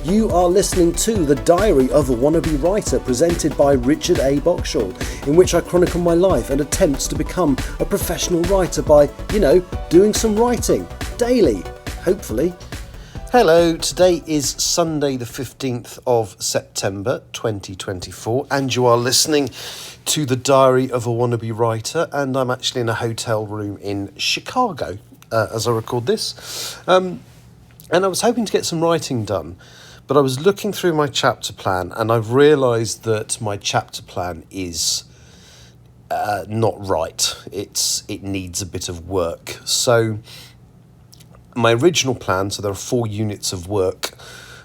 You are listening to The Diary of a Wannabe Writer, presented by Richard A. Boxshall, in which I chronicle my life and attempts to become a professional writer by, doing some writing daily, hopefully. Hello, today is Sunday the 15th of September 2024, and you are listening to The Diary of a Wannabe Writer, and I'm actually in a hotel room in Chicago as I record this. And I was hoping to get some writing done, but I was looking through my chapter plan and I've realised that my chapter plan is not right. It needs a bit of work. So my original plan, so there are 4 units of work,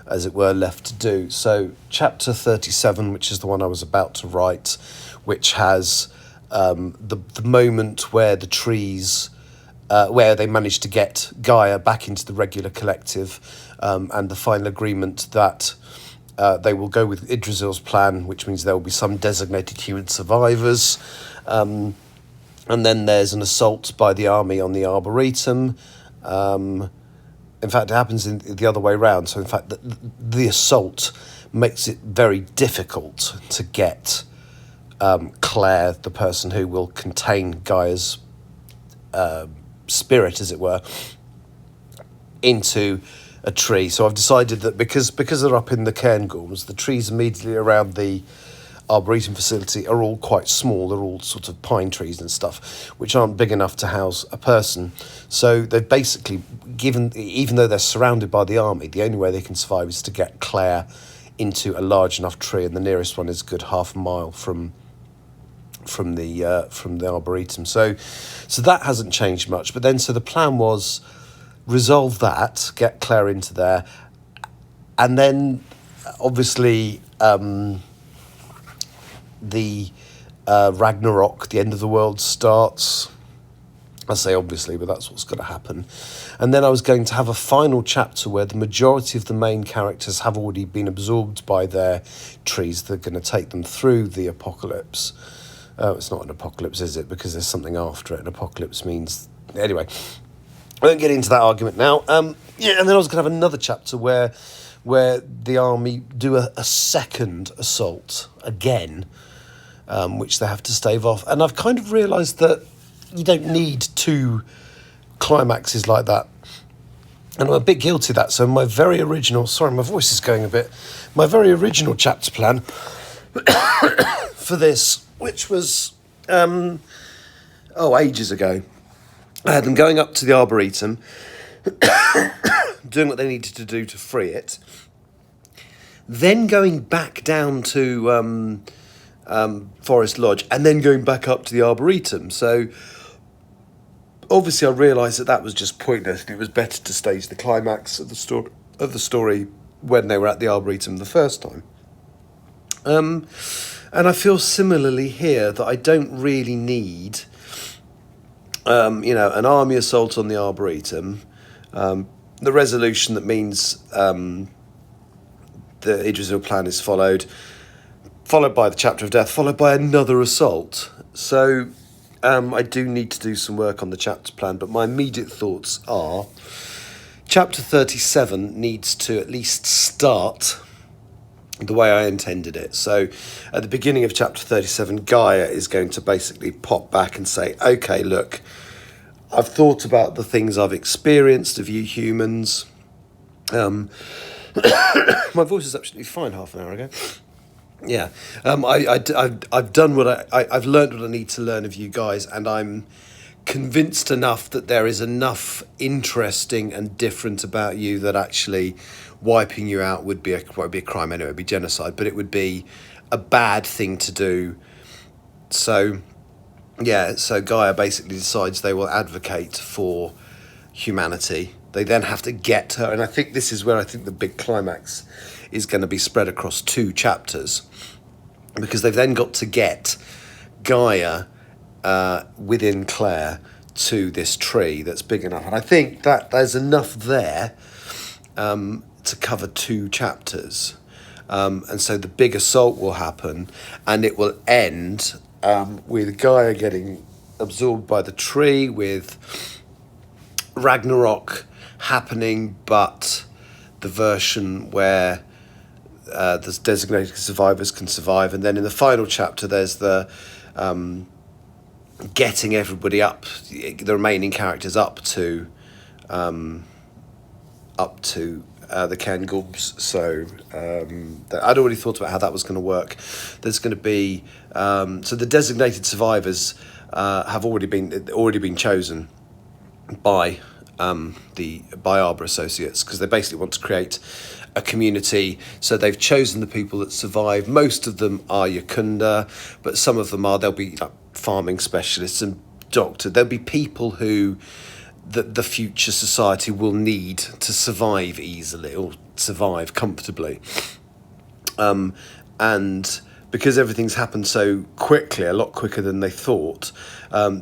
as it were, left to do. So chapter 37, which is the one I was about to write, which has the moment where the trees... where they managed to get Gaia back into the regular collective, and the final agreement that they will go with Yggdrasil's plan, which means there will be some designated human survivors. And then there's an assault by the army on the Arboretum. In fact, it happens in the other way around. So, in fact, the assault makes it very difficult to get Claire, the person who will contain Gaia's spirit, as it were, into a tree. So I've decided that because they're up in the Cairngorms, the trees immediately around the Arboretum facility are all quite small. They're all sort of pine trees and stuff, which aren't big enough to house a person. So they've basically given, even though they're surrounded by the army, the only way they can survive is to get Claire into a large enough tree, and the nearest one is a good half a mile from the Arboretum. So that hasn't changed much. But then, so the plan was resolve that, get Claire into there, and then obviously the Ragnarok, the end of the world, starts. I say obviously, but that's what's going to happen. And then I was going to have a final chapter where the majority of the main characters have already been absorbed by their trees. They're going to take them through the apocalypse. It's not an apocalypse, is it? Because there's something after it. An apocalypse means... Anyway, I won't get into that argument now. And then I was going to have another chapter where the army do a second assault again, which they have to stave off. And I've kind of realised that you don't need 2 climaxes like that. And I'm a bit guilty of that. So my very original... Sorry, my voice is going a bit. My very original chapter plan for this, which was, ages ago. I had them going up to the Arboretum, doing what they needed to do to free it, then going back down to Forest Lodge, and then going back up to the Arboretum. So obviously I realised that was just pointless, and it was better to stage the climax of the story when they were at the Arboretum the first time. And I feel similarly here that I don't really need, an army assault on the Arboretum, the resolution that means the Yggdrasil plan is followed by the Chapter of Death, followed by another assault. So I do need to do some work on the chapter plan, but my immediate thoughts are Chapter 37 needs to at least start the way I intended it. So at the beginning of chapter 37, Gaia is going to basically pop back and say, okay, look, I've thought about the things I've experienced of you humans. My voice is absolutely fine half an hour ago. Yeah. I've done I've learned what I need to learn of you guys, and I'm convinced enough that there is enough interesting and different about you that actually wiping you out would be a crime anyway. It would be genocide, but it would be a bad thing to do. So Gaia basically decides they will advocate for humanity. They then have to get her, and I think this is where I think the big climax is going to be spread across 2 chapters, because they've then got to get Gaia within Claire to this tree that's big enough. And I think that there's enough there to cover 2 chapters. And so the big assault will happen, and it will end with Gaia getting absorbed by the tree, with Ragnarok happening, but the version where the designated survivors can survive, and then in the final chapter there's the getting everybody up, the remaining characters up to the Cairngorms. So I'd already thought about how that was going to work. There's going to be so the designated survivors have already been chosen by Arbor Associates, because they basically want to create a community. So they've chosen the people that survive. Most of them are Yakunda, but some of them there'll be like farming specialists and doctors. There'll be people who the future society will need to survive easily or survive comfortably. And because everything's happened so quickly, a lot quicker than they thought,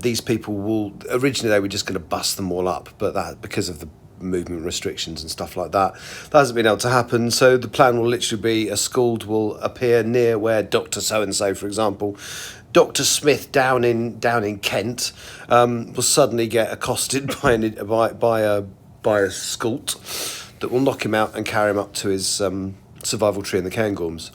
these people will... Originally, they were just going to bust them all up, but that, because of the movement restrictions and stuff like that, that hasn't been able to happen. So the plan will literally be a Skald will appear near where Dr. So-and-so, for example, Dr. Smith down in Kent, will suddenly get accosted by a Skald that will knock him out and carry him up to his survival tree in the Cairngorms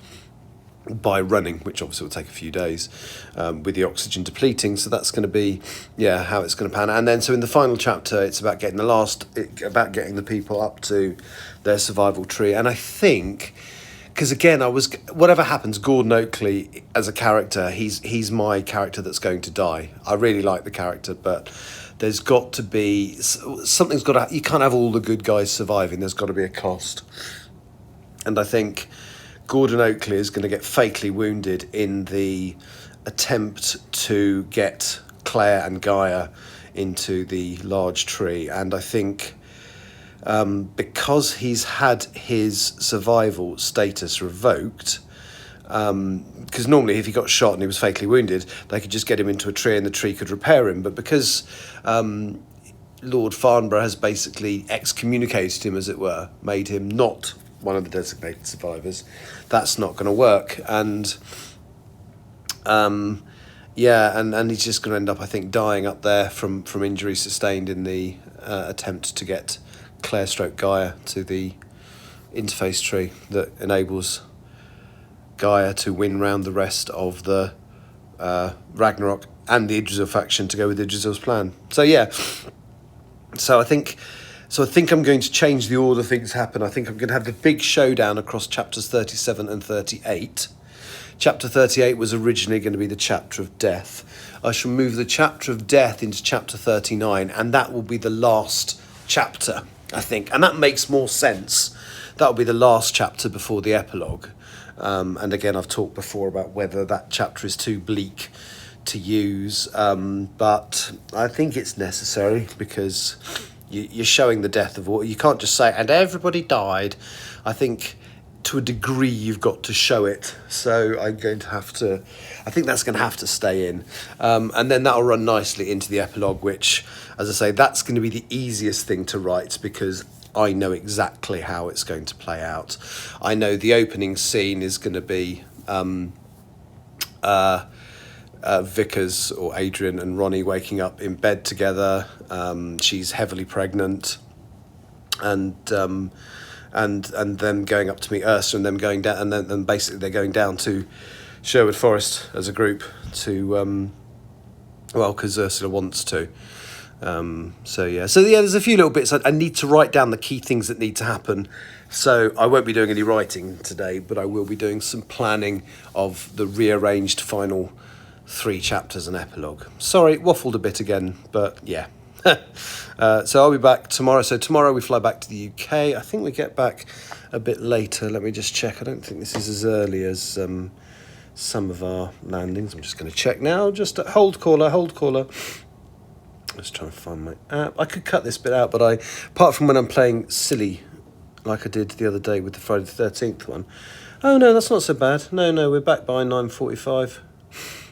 by running, which obviously will take a few days with the oxygen depleting. So that's going to be how it's going to pan out. And then so in the final chapter, it's about getting the people up to their survival tree. And I think, because again, whatever happens, Gordon Oakley as a character, he's my character that's going to die. I really like the character, but there's got to be something's got to. You can't have all the good guys surviving. There's got to be a cost. And I think Gordon Oakley is going to get fatally wounded in the attempt to get Claire and Gaia into the large tree. And I think because he's had his survival status revoked, because normally if he got shot and he was fatally wounded, they could just get him into a tree and the tree could repair him. But because Lord Farnborough has basically excommunicated him, as it were, made him not one of the designated survivors, that's not going to work. And and he's just going to end up, I think, dying up there from injuries sustained in the attempt to get Claire / Gaia to the interface tree that enables Gaia to win round the rest of the Ragnarok and the Yggdrasil faction to go with Yggdrasil's plan. So I think I'm going to change the order things happen. I think I'm going to have the big showdown across chapters 37 and 38. Chapter 38 was originally going to be the chapter of death. I shall move the chapter of death into chapter 39, and that will be the last chapter, I think. And that makes more sense. That will be the last chapter before the epilogue. And again, I've talked before about whether that chapter is too bleak to use. But I think it's necessary, because you're showing the death of all. You can't just say, and everybody died. I think to a degree you've got to show it. So I think that's going to have to stay in. And then that'll run nicely into the epilogue, which, as I say, that's going to be the easiest thing to write, because I know exactly how it's going to play out. I know the opening scene is going to be Vickers, or Adrian, and Ronnie waking up in bed together. She's heavily pregnant, and them going up to meet Ursa, and them going down, and then basically they're going down to Sherwood Forest as a group to because Ursula wants to. There's a few little bits I need to write down, the key things that need to happen. So I won't be doing any writing today, but I will be doing some planning of the rearranged final 3 chapters and epilogue. Sorry, waffled a bit again, but yeah. So I'll be back tomorrow. So tomorrow we fly back to the UK. I think we get back a bit later. Let me just check. I don't think this is as early as some of our landings. I'm just going to check now. Just hold caller. Let's try and find my app. I could cut this bit out, but apart from when I'm playing silly, like I did the other day with the Friday the 13th one. Oh no, that's not so bad. No, we're back by 9:45.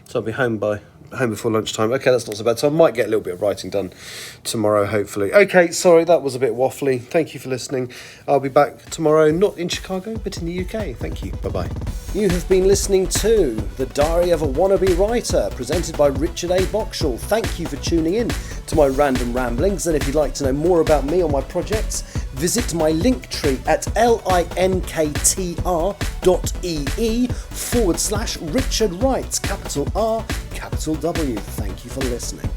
So I'll be home before lunchtime. Okay, that's not so bad. So I might get a little bit of writing done tomorrow, hopefully. Okay, sorry, that was a bit waffly. Thank you for listening. I'll be back tomorrow, not in Chicago, but in the UK. Thank you. Bye-bye. You have been listening to The Diary of a Wannabe Writer, presented by Richard A. Boxall. Thank you for tuning in to my random ramblings. And if you'd like to know more about me or my projects, visit my link tree at linktr.ee/Richard Wright, capital R, capital W. Thank you for listening.